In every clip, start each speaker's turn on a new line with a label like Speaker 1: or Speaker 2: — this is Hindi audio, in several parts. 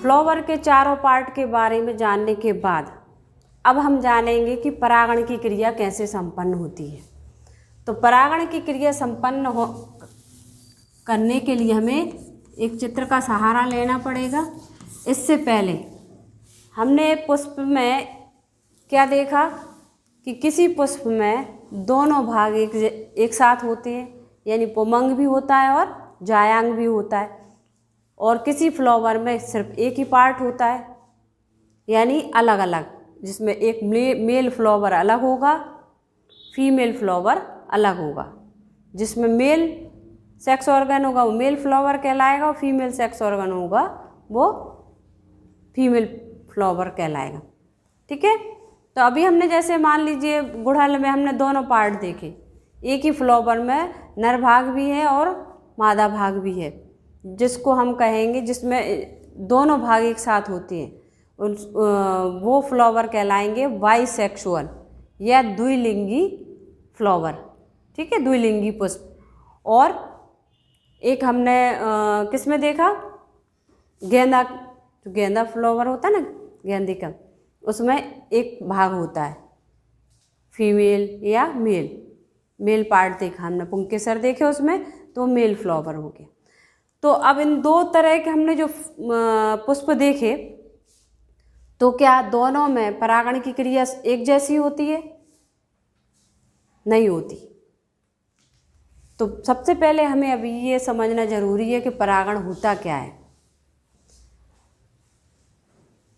Speaker 1: फ्लावर के चारों पार्ट के बारे में जानने के बाद अब हम जानेंगे कि परागण की क्रिया कैसे संपन्न होती है। तो परागण की क्रिया संपन्न करने के लिए हमें एक चित्र का सहारा लेना पड़ेगा। इससे पहले हमने पुष्प में क्या देखा कि किसी पुष्प में दोनों भाग एक साथ होते हैं, यानी पुमंग भी होता है और जायांग भी होता है, और किसी फ्लावर में सिर्फ एक ही पार्ट होता है, यानी अलग अलग, जिसमें एक मेल फ्लावर अलग होगा, फीमेल फ्लावर अलग होगा। जिसमें मेल सेक्स ऑर्गन होगा वो मेल फ्लावर कहलाएगा और फीमेल सेक्स ऑर्गन होगा वो फीमेल फ्लावर कहलाएगा। ठीक है। तो अभी हमने जैसे मान लीजिए गुड़हल में हमने दोनों पार्ट देखे, एक ही फ्लावर में नर भाग भी है और मादा भाग भी है, जिसको हम कहेंगे जिसमें दोनों भाग एक साथ होते हैं वो फ्लावर कहलाएंगे बाइसेक्सुअल या द्विलिंगी फ्लावर। ठीक है, द्विलिंगी पुष्प। और एक हमने किस में देखा, गेंदा, जो गेंदा फ्लावर होता है ना गेंदे का, उसमें एक भाग होता है फीमेल या मेल पार्ट देखा हमने, पुंकेसर देखे उसमें, तो मेल फ्लावर हो गया। तो अब इन दो तरह के हमने जो पुष्प देखे, तो क्या दोनों में परागण की क्रिया एक जैसी होती है? नहीं होती। तो सबसे पहले हमें अभी ये समझना जरूरी है कि परागण होता क्या है।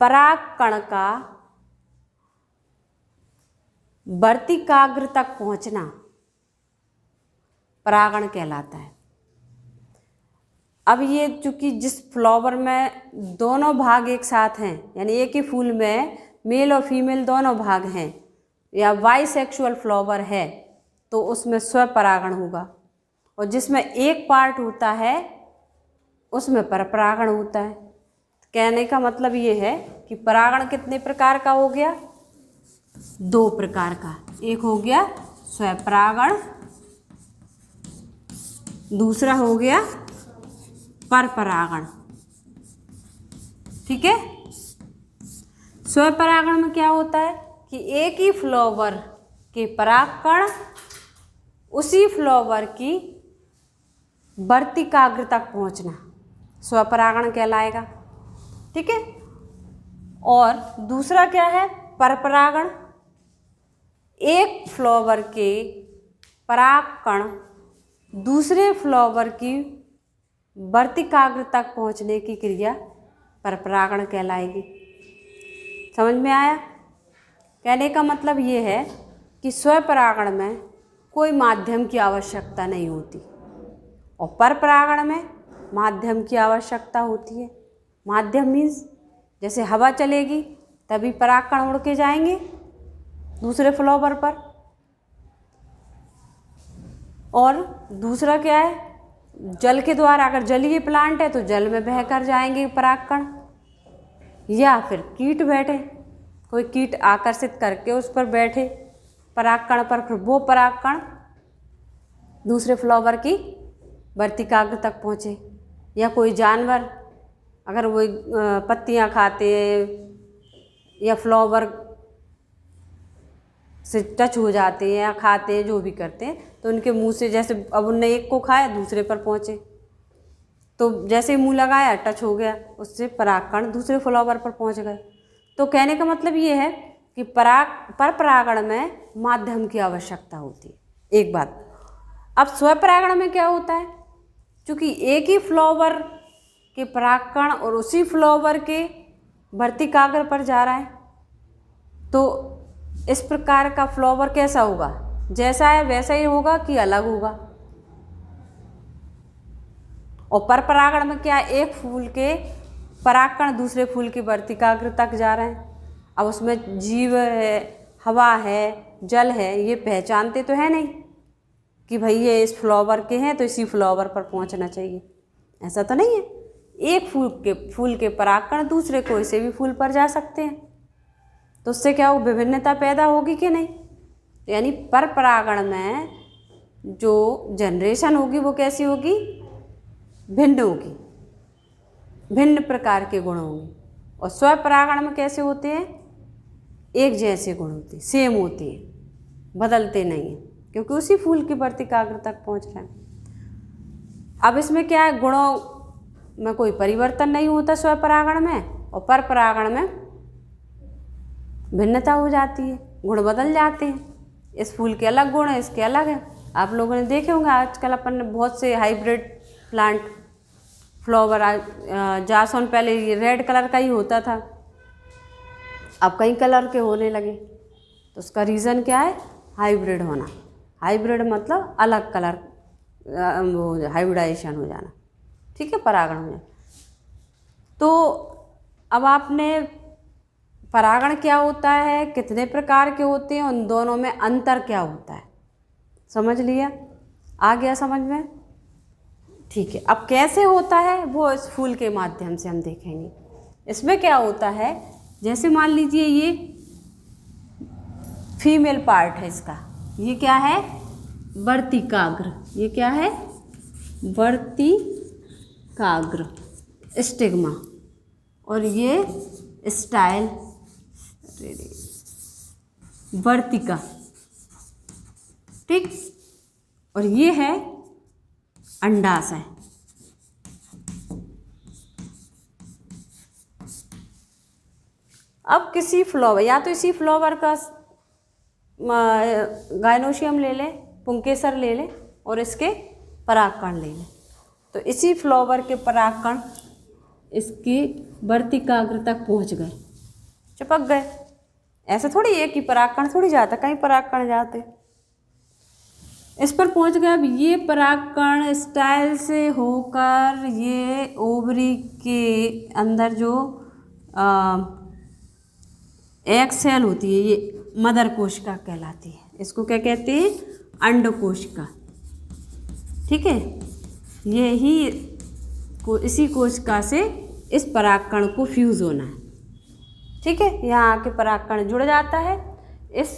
Speaker 1: परागकण का वर्तिकाग्र तक पहुंचना परागण कहलाता है। अब ये चूंकि जिस फ्लावर में दोनों भाग एक साथ हैं, यानी एक ही फूल में मेल और फीमेल दोनों भाग हैं, या बाइसेक्सुअल फ्लावर है, तो उसमें स्वपरागण होगा, और जिसमें एक पार्ट होता है उसमें परपरागण होता है। कहने का मतलब ये है कि परागण कितने प्रकार का हो गया? दो प्रकार का। एक हो गया स्वपरागण, दूसरा हो गया परपरागण। ठीक है। स्वपरागण में क्या होता है कि एक ही फ्लावर के परागकण उसी फ्लावर की वर्तिकाग्र तक पहुंचना स्वपरागण कहलाएगा। ठीक है। और दूसरा क्या है? परपरागण। एक फ्लावर के परागकण दूसरे फ्लावर की वर्तिकाग्र तक पहुंचने की क्रिया परपरागण कहलाएगी। समझ में आया? कहने का मतलब ये है कि स्वपरागण में कोई माध्यम की आवश्यकता नहीं होती और परपरागण में माध्यम की आवश्यकता होती है। माध्यम मीन्स जैसे हवा चलेगी तभी परागकण उड़ के जाएंगे दूसरे फ्लावर पर। और दूसरा क्या है? जल के द्वारा, अगर जलीय प्लांट है तो जल में बहकर जाएंगे परागकण, या फिर कीट बैठे, कोई कीट आकर्षित करके उस पर बैठे परागकण पर, फिर वो परागकण दूसरे फ्लावर की वर्तिकाग्र तक पहुँचे। या कोई जानवर अगर वो पत्तियाँ खाते या फ्लावर से टच हो जाते हैं या खाते हैं, जो भी करते हैं, तो उनके मुंह से, जैसे अब उनने एक को खाया दूसरे पर पहुँचे, तो जैसे ही मुंह लगाया टच हो गया, उससे परागकण दूसरे फ्लावर पर पहुँच गए। तो कहने का मतलब ये है कि परपरागण में माध्यम की आवश्यकता होती है। एक बात। अब स्वपरागण में क्या होता है? क्योंकि एक ही फ्लावर के परागकण और उसी फ्लावर के वर्तिकाग्र पर जा रहा है, तो इस प्रकार का फ्लावर कैसा होगा? जैसा है वैसा ही होगा कि अलग होगा? और परपरागण में क्या, एक फूल के परागकण दूसरे फूल की वर्तिकाग्र तक जा रहे हैं। अब उसमें जीव है, हवा है, जल है, ये पहचानते तो है नहीं कि भाई ये इस फ्लावर के हैं तो इसी फ्लावर पर पहुंचना चाहिए, ऐसा तो नहीं है। एक फूल के परागकण दूसरे कोई से भी फूल पर जा सकते हैं, तो उससे क्या हो, विभिन्नता पैदा होगी कि नहीं? यानी परपरागण में जो जनरेशन होगी वो कैसी होगी? भिन्न होगी। भिन्न प्रकार के गुण होंगे। और स्वपरागण में कैसे होते हैं? एक जैसे गुण होते हैं, सेम होते हैं, बदलते नहीं हैं, क्योंकि उसी फूल की वर्तिकाग्र तक पहुँच रहे हैं। अब इसमें क्या है, गुणों में कोई परिवर्तन नहीं होता स्वपरागण में, और परपरागण में भिन्नता हो जाती है, गुण बदल जाते हैं। इस फूल के अलग गुण है, इसके अलग है। आप लोगों ने देखे होंगे आजकल अपन ने बहुत से हाइब्रिड प्लांट, फ्लावर, जासवन पहले ये रेड कलर का ही होता था, अब कई कलर के होने लगे। तो उसका रीज़न क्या है? हाइब्रिड होना। हाइब्रिड मतलब अलग कलर, वो हाइब्रिडाइजेशन हो जाना, ठीक है, परागण हो जाना। तो अब आपने परागण क्या होता है, कितने प्रकार के होते हैं, उन दोनों में अंतर क्या होता है, समझ लिया? आ गया समझ में? ठीक है। अब कैसे होता है वो इस फूल के माध्यम से हम देखेंगे। इसमें क्या होता है, जैसे मान लीजिए ये फीमेल पार्ट है इसका, ये क्या है? वर्तिकाग्र। ये क्या है? वर्तिकाग्र, स्टिग्मा। और ये स्टाइल वर्तिका, ठीक। और ये है अंडाशय। अब किसी फ्लावर, या तो इसी फ्लावर का गायनोशियम ले लें, पुंकेसर ले लें, और इसके परागकण ले लें। तो इसी फ्लावर के परागकण इसकी वर्तिकाग्र तक पहुंच गए, चिपक गए। ऐसे थोड़ी एक ही परागकण थोड़ी जाता, कई परागकण जाते, इस पर पहुंच गए। अब ये परागकण स्टाइल से होकर ये ओवरी के अंदर जो एग सेल होती है, ये मदर कोशिका कहलाती है। इसको क्या कहते हैं? अंड कोशिका, ठीक है। ये ही इसी कोशिका से इस परागकण को फ्यूज होना है, ठीक है। यहाँ आके परागकण जुड़ जाता है इस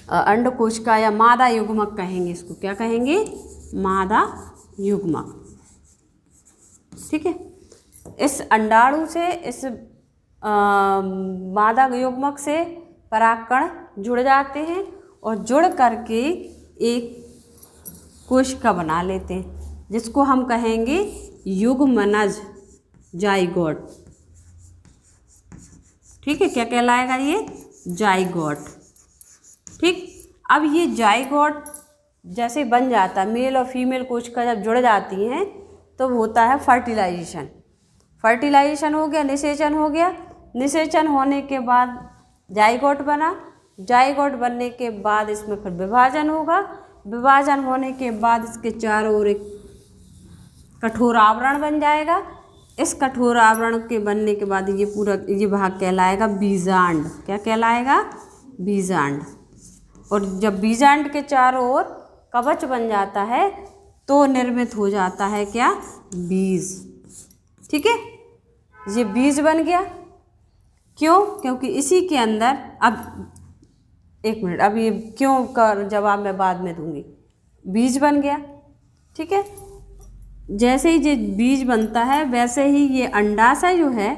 Speaker 1: अंड कोशिका या मादा युग्मक कहेंगे इसको, क्या कहेंगे? मादा युग्मक, ठीक है। इस अंडाणु से, इस मादा युग्मक से परागकण जुड़ जाते हैं और जुड़ करके एक कोशिका बना लेते हैं, जिसको हम कहेंगे युग्मनज, जाइगोट, ठीक है। क्या कहलाएगा ये? जाइगोट, ठीक। अब ये जाइगोट जैसे बन जाता है, मेल और फीमेल कोशिका जब जुड़ जाती हैं तो होता है फर्टिलाइजेशन। फर्टिलाइजेशन हो गया, निषेचन हो गया। निषेचन होने के बाद जाइगोट बना। जाइगोट बनने के बाद इसमें फिर विभाजन होगा। विभाजन होने के बाद इसके चारों ओर एक कठोर आवरण बन जाएगा। इस कठोर आवरण के बनने के बाद ये पूरा ये भाग कहलाएगा बीजांड। क्या कहलाएगा? बीजांड। और जब बीजांड के चारों ओर कवच बन जाता है तो निर्मित हो जाता है क्या? बीज, ठीक है। ये बीज बन गया। क्यों? क्योंकि इसी के अंदर, अब एक मिनट, अब ये क्यों का जवाब मैं बाद में दूंगी। बीज बन गया, ठीक है। जैसे ही ये बीज बनता है वैसे ही ये अंडाशय जो है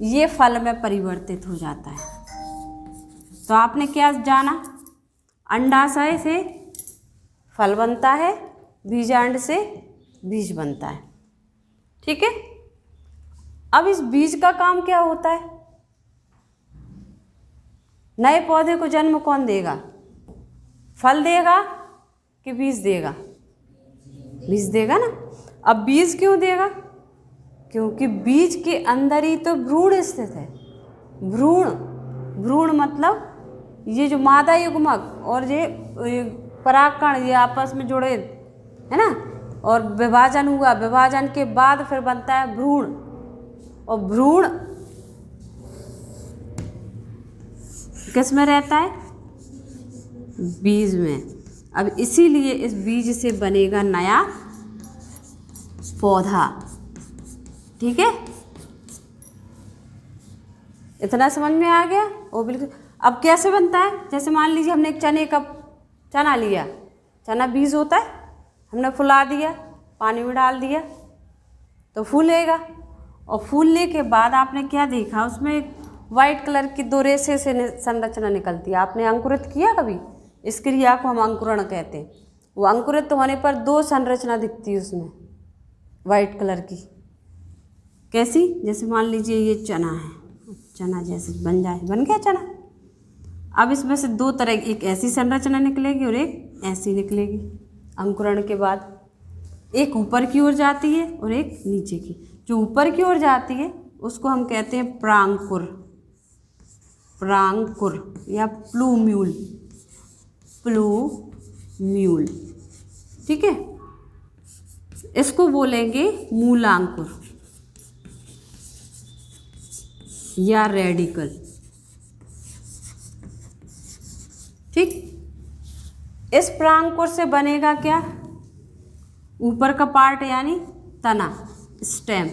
Speaker 1: ये फल में परिवर्तित हो जाता है। तो आपने क्या जाना? अंडाशय से फल बनता है, बीजांड से बीज बनता है, ठीक है। अब इस बीज का काम क्या होता है? नए पौधे को जन्म कौन देगा? फल देगा कि बीज देगा? बीज देगा ना। अब बीज क्यों देगा? क्योंकि बीज के अंदर ही तो भ्रूण स्थित है। भ्रूण, भ्रूण मतलब ये जो मादा युग्मक और ये परागकण ये आपस में जुड़े है ना, और विभाजन हुआ। विभाजन के बाद फिर बनता है भ्रूण, और भ्रूण किस में रहता है? बीज में। अब इसीलिए इस बीज से बनेगा नया पौधा, ठीक है। इतना समझ में आ गया? ओ बिल्कुल। अब कैसे बनता है? जैसे मान लीजिए हमने एक चने का चना लिया, चना बीज होता है, हमने फुला दिया, पानी में डाल दिया, तो फूलेगा। और फूलने के बाद आपने क्या देखा, उसमें एक वाइट कलर की 2 रेशे से संरचना निकलती है। आपने अंकुरित किया कभी? इस क्रिया को हम अंकुरण कहते हैं। वो अंकुरित होने पर 2 संरचना दिखती है उसमें वाइट कलर की। कैसी? जैसे मान लीजिए ये चना है, चना जैसे बन गया चना। अब इसमें से 2 तरह, एक ऐसी संरचना निकलेगी और एक ऐसी निकलेगी अंकुरण के बाद। एक ऊपर की ओर जाती है और एक नीचे की। जो ऊपर की ओर जाती है उसको हम कहते हैं प्रांकुर, प्रांकुर या प्लूम्यूल, प्लूम्यूल। ठीक है, इसको बोलेंगे मूलांकुर या रेडिकल। ठीक, इस प्रांकुर से बनेगा क्या? ऊपर का पार्ट यानी तना, स्टेम।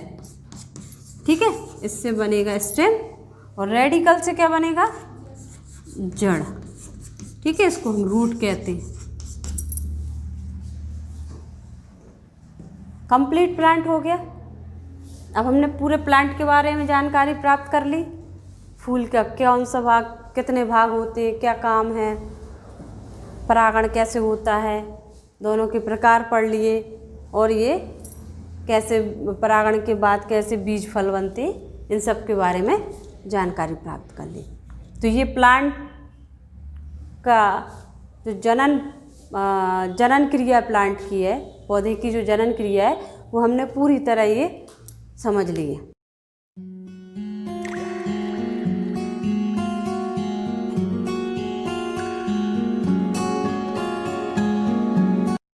Speaker 1: ठीक है, इससे बनेगा स्टेम। और रेडिकल से क्या बनेगा? जड़। ठीक है, इसको हम रूट कहते हैं। कंप्लीट प्लांट हो गया। अब हमने पूरे प्लांट के बारे में जानकारी प्राप्त कर ली। फूल का कौन सा भाग, कितने भाग होते हैं, क्या काम है, परागण कैसे होता है, दोनों के प्रकार पढ़ लिए, और ये कैसे परागण के बाद कैसे बीज फल बनते, इन सब के बारे में जानकारी प्राप्त कर ली। तो ये प्लांट का जो जनन क्रिया प्लांट की है, पौधे की जो जनन क्रिया है, वो हमने पूरी तरह ये समझ ली है।